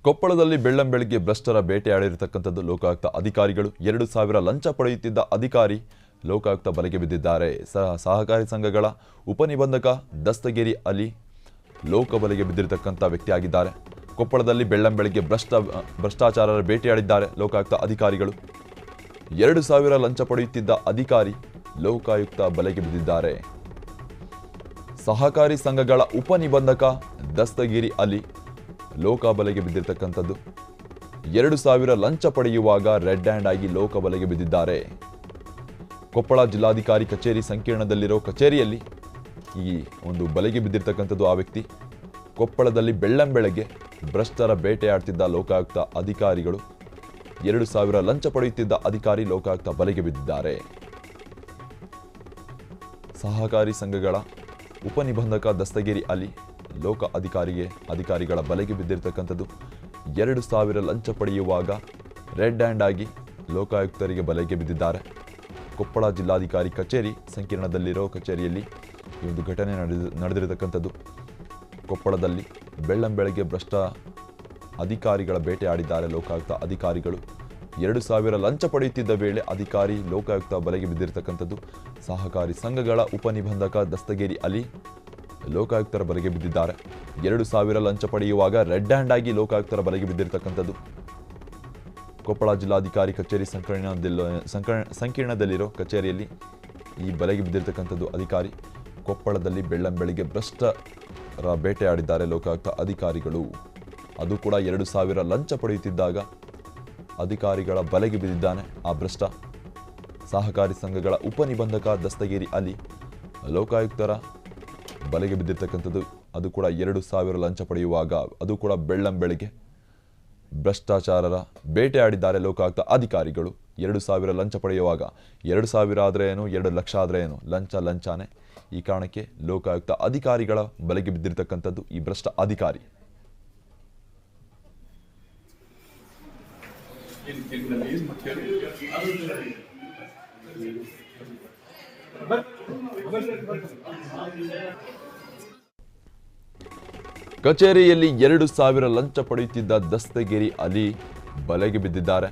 ಕೊಪ್ಪಳದಲ್ಲಿ ಬೆಳ್ಳಂಬೆಳಗ್ಗೆ ಭ್ರಷ್ಟರ ಬೇಟೆಯಾಡಿರತಕ್ಕಂಥದ್ದು ಲೋಕಾಯುಕ್ತ ಅಧಿಕಾರಿಗಳು 2000 ಲಂಚ ಪಡೆಯುತ್ತಿದ್ದ ಅಧಿಕಾರಿ ಲೋಕಾಯುಕ್ತ ಬಲೆಗೆ ಬಿದ್ದಿದ್ದಾರೆ. ಸಹಕಾರಿ ಸಂಘಗಳ ಉಪನಿಬಂಧಕ ದಸ್ತಗಿರಿ ಅಲಿ ಲೋಕ ಬಲೆಗೆ ಬಿದ್ದಿರತಕ್ಕಂಥ ವ್ಯಕ್ತಿಯಾಗಿದ್ದಾರೆ. ಕೊಪ್ಪಳದಲ್ಲಿ ಬೆಳ್ಳಂಬೆಳಗ್ಗೆ ಭ್ರಷ್ಟಾಚಾರರ ಬೇಟೆಯಾಡಿದ್ದಾರೆ ಲೋಕಾಯುಕ್ತ ಅಧಿಕಾರಿಗಳು. 2000 ಲಂಚ ಪಡೆಯುತ್ತಿದ್ದ ಅಧಿಕಾರಿ ಲೋಕಾಯುಕ್ತ ಬಲೆಗೆ ಬಿದ್ದಿದ್ದಾರೆ. ಸಹಕಾರಿ ಸಂಘಗಳ ಉಪನಿಬಂಧಕ ದಸ್ತಗಿರಿ ಅಲಿ ಲೋಕ ಬಲೆಗೆ ಬಿದ್ದಿರತಕ್ಕಂಥದ್ದು. 2000 ಲಂಚ ಪಡೆಯುವಾಗ ರೆಡ್ ಹ್ಯಾಂಡ್ ಆಗಿ ಲೋಕ ಬಲೆಗೆ ಬಿದ್ದಿದ್ದಾರೆ. ಕೊಪ್ಪಳ ಜಿಲ್ಲಾಧಿಕಾರಿ ಕಚೇರಿ ಸಂಕೀರ್ಣದಲ್ಲಿರೋ ಕಚೇರಿಯಲ್ಲಿ ಈ ಒಂದು ಬಲೆಗೆ ಬಿದ್ದಿರತಕ್ಕಂಥದ್ದು ಆ ವ್ಯಕ್ತಿ. ಕೊಪ್ಪಳದಲ್ಲಿ ಬೆಳ್ಳಂಬೆಳಗ್ಗೆ ಭ್ರಷ್ಟರ ಬೇಟೆಯಾಡ್ತಿದ್ದ ಲೋಕಾಯುಕ್ತ ಅಧಿಕಾರಿಗಳು 2000 ಲಂಚ ಪಡೆಯುತ್ತಿದ್ದ ಅಧಿಕಾರಿ ಲೋಕಾಯುಕ್ತ ಬಲೆಗೆ ಬಿದ್ದಿದ್ದಾರೆ. ಸಹಕಾರಿ ಸಂಘಗಳ ಉಪನಿಬಂಧಕ ದಸ್ತಗಿರಿ ಅಲಿ ಲೋಕ ಅಧಿಕಾರಿಗಳ ಬಲೆಗೆ ಬಿದ್ದಿರತಕ್ಕಂಥದ್ದು. 2000 ಲಂಚ ಪಡೆಯುವಾಗ ರೆಡ್ ಹ್ಯಾಂಡ್ ಆಗಿ ಲೋಕಾಯುಕ್ತರಿಗೆ ಬಲೆಗೆ ಬಿದ್ದಿದ್ದಾರೆ. ಕೊಪ್ಪಳ ಜಿಲ್ಲಾಧಿಕಾರಿ ಕಚೇರಿ ಸಂಕೀರ್ಣದಲ್ಲಿರೋ ಕಚೇರಿಯಲ್ಲಿ ಈ ಒಂದು ಘಟನೆ ನಡೆದಿರತಕ್ಕಂಥದ್ದು. ಕೊಪ್ಪಳದಲ್ಲಿ ಬೆಳ್ಳಂಬೆಳಗ್ಗೆ ಭ್ರಷ್ಟ ಅಧಿಕಾರಿಗಳ ಬೇಟೆ ಆಡಿದ್ದಾರೆ ಲೋಕಾಯುಕ್ತ ಅಧಿಕಾರಿಗಳು. 2000 ಲಂಚ ಪಡೆಯುತ್ತಿದ್ದ ವೇಳೆ ಅಧಿಕಾರಿ ಲೋಕಾಯುಕ್ತ ಬಲೆಗೆ ಬಿದ್ದಿರತಕ್ಕಂಥದ್ದು. ಸಹಕಾರಿ ಸಂಘಗಳ ಉಪನಿಬಂಧಕ ದಸ್ತಗಿರಿ ಅಲಿ ಲೋಕಾಯುಕ್ತರ ಬಲೆಗೆ ಬಿದ್ದಿದ್ದಾರೆ. 2000 ಲಂಚ ಪಡೆಯುವಾಗ ರೆಡ್ ಹ್ಯಾಂಡ್ ಆಗಿ ಲೋಕಾಯುಕ್ತರ ಬಲೆಗೆ ಬಿದ್ದಿರತಕ್ಕಂಥದ್ದು. ಕೊಪ್ಪಳ ಜಿಲ್ಲಾಧಿಕಾರಿ ಕಚೇರಿ ಸಂಕೀರ್ಣದಲ್ಲಿರೋ ಕಚೇರಿಯಲ್ಲಿ ಈ ಬಲೆಗೆ ಬಿದ್ದಿರತಕ್ಕಂಥದ್ದು ಅಧಿಕಾರಿ. ಕೊಪ್ಪಳದಲ್ಲಿ ಬೆಳ್ಳಂಬೆಳಗ್ಗೆ ಭ್ರಷ್ಟರ ಬೇಟೆಯಾಡಿದ್ದಾರೆ ಲೋಕಾಯುಕ್ತ ಅಧಿಕಾರಿಗಳು. ಅದು ಕೂಡ 2000 ಲಂಚ ಪಡೆಯುತ್ತಿದ್ದಾಗ ಅಧಿಕಾರಿಗಳ ಬಲೆಗೆ ಬಿದ್ದಿದ್ದಾನೆ ಆ ಭ್ರಷ್ಟ. ಸಹಕಾರಿ ಸಂಘಗಳ ಉಪನಿಬಂಧಕ ದಸ್ತಗಿರಿ ಅಲಿ ಲೋಕಾಯುಕ್ತರ ಬಲೆಗೆ ಬಿದ್ದಿರ್ತಕ್ಕಂಥದ್ದು. ಅದು ಕೂಡ 2000 ಲಂಚ ಪಡೆಯುವಾಗ, ಅದು ಕೂಡ ಬೆಳ್ಳಂಬೆಳಗ್ಗೆ ಭ್ರಷ್ಟಾಚಾರರ ಬೇಟೆಯಾಡಿದ್ದಾರೆ ಲೋಕಾಯುಕ್ತ ಅಧಿಕಾರಿಗಳು. 2000 ಲಂಚ ಪಡೆಯುವಾಗ 2000 ಆದರೆ ಏನು, 2 ಲಕ್ಷ ಆದರೆ ಏನು, ಲಂಚಾನೆ. ಈ ಕಾರಣಕ್ಕೆ ಲೋಕಾಯುಕ್ತ ಅಧಿಕಾರಿಗಳ ಬಲೆಗೆ ಬಿದ್ದಿರತಕ್ಕಂಥದ್ದು ಈ ಭ್ರಷ್ಟ ಅಧಿಕಾರಿ. ಕಚೇರಿಯಲ್ಲಿ 2000 ಲಂಚ ಪಡೆಯುತ್ತಿದ್ದ ದಸ್ತಗಿರಿ ಅಲಿ ಬಲೆಗೆ ಬಿದ್ದಿದ್ದಾರೆ.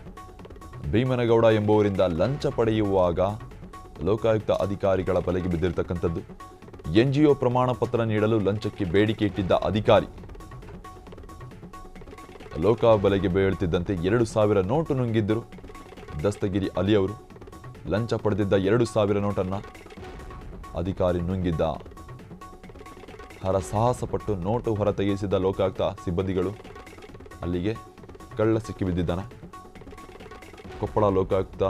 ಭೀಮನಗೌಡ ಎಂಬುವರಿಂದ ಲಂಚ ಪಡೆಯುವಾಗ ಲೋಕಾಯುಕ್ತ ಅಧಿಕಾರಿಗಳ ಬಲೆಗೆ ಬಿದ್ದಿರತಕ್ಕಂಥದ್ದು. ಎನ್ಜಿಒ ಪ್ರಮಾಣ ಪತ್ರ ನೀಡಲು ಲಂಚಕ್ಕೆ ಬೇಡಿಕೆ ಇಟ್ಟಿದ್ದ ಅಧಿಕಾರಿ ಲೋಕ ಬಲೆಗೆ ಬೀಳುತ್ತಿದ್ದಂತೆ 2000 ನೋಟು ನುಂಗಿದ್ದರು ದಸ್ತಗಿರಿ ಅಲಿ ಅವರು. ಲಂಚ ಪಡೆದಿದ್ದ 2000 ನೋಟನ್ನು ಅಧಿಕಾರಿ ನುಂಗಿದ್ದ. ಹರಸಾಹಸಪಟ್ಟು ನೋಟು ಹೊರ ತೆಗೆಸಿದ ಲೋಕಾಯುಕ್ತ ಸಿಬ್ಬಂದಿಗಳು ಅಲ್ಲಿಗೆ ಕಳ್ಳ ಸಿಕ್ಕಿಬಿದ್ದಿದ್ದಾನೆ. ಕೊಪ್ಪಳ ಲೋಕಾಯುಕ್ತ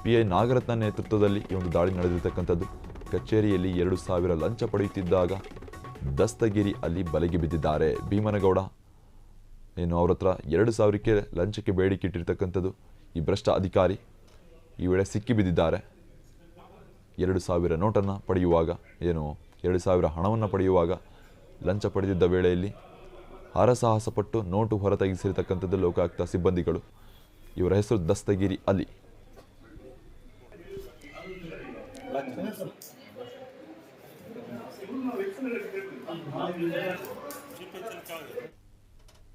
PI ನಾಗರತ್ನ ನೇತೃತ್ವದಲ್ಲಿ ಈ ಒಂದು ದಾಳಿ ನಡೆದಿರತಕ್ಕಂಥದ್ದು. ಕಚೇರಿಯಲ್ಲಿ 2000 ಲಂಚ ಪಡೆಯುತ್ತಿದ್ದಾಗ ದಸ್ತಗಿರಿ ಅಲಿ ಬಲೆಗೆ ಬಿದ್ದಿದ್ದಾರೆ. ಭೀಮನಗೌಡ ಏನು ಅವ್ರ ಹತ್ರ 2000ಕ್ಕೆ ಲಂಚಕ್ಕೆ ಬೇಡಿಕೆ ಇಟ್ಟಿರ್ತಕ್ಕಂಥದ್ದು ಈ ಭ್ರಷ್ಟ ಅಧಿಕಾರಿ ಈ ವೇಳೆ ಸಿಕ್ಕಿ ಬಿದ್ದಿದ್ದಾರೆ. 2000 ನೋಟನ್ನು ಪಡೆಯುವಾಗ, ಏನು 2000 ಹಣವನ್ನು ಪಡೆಯುವಾಗ ಲಂಚ ಪಡೆದಿದ್ದ ವೇಳೆಯಲ್ಲಿ ಹರಸಾಹಸಪಟ್ಟು ನೋಟು ಹೊರ ತೆಗೆಸಿರ್ತಕ್ಕಂಥದ್ದು ಲೋಕಾಯುಕ್ತ ಸಿಬ್ಬಂದಿಗಳು. ಇವರ ಹೆಸರು ದಸ್ತಗಿರಿ ಅಲಿ.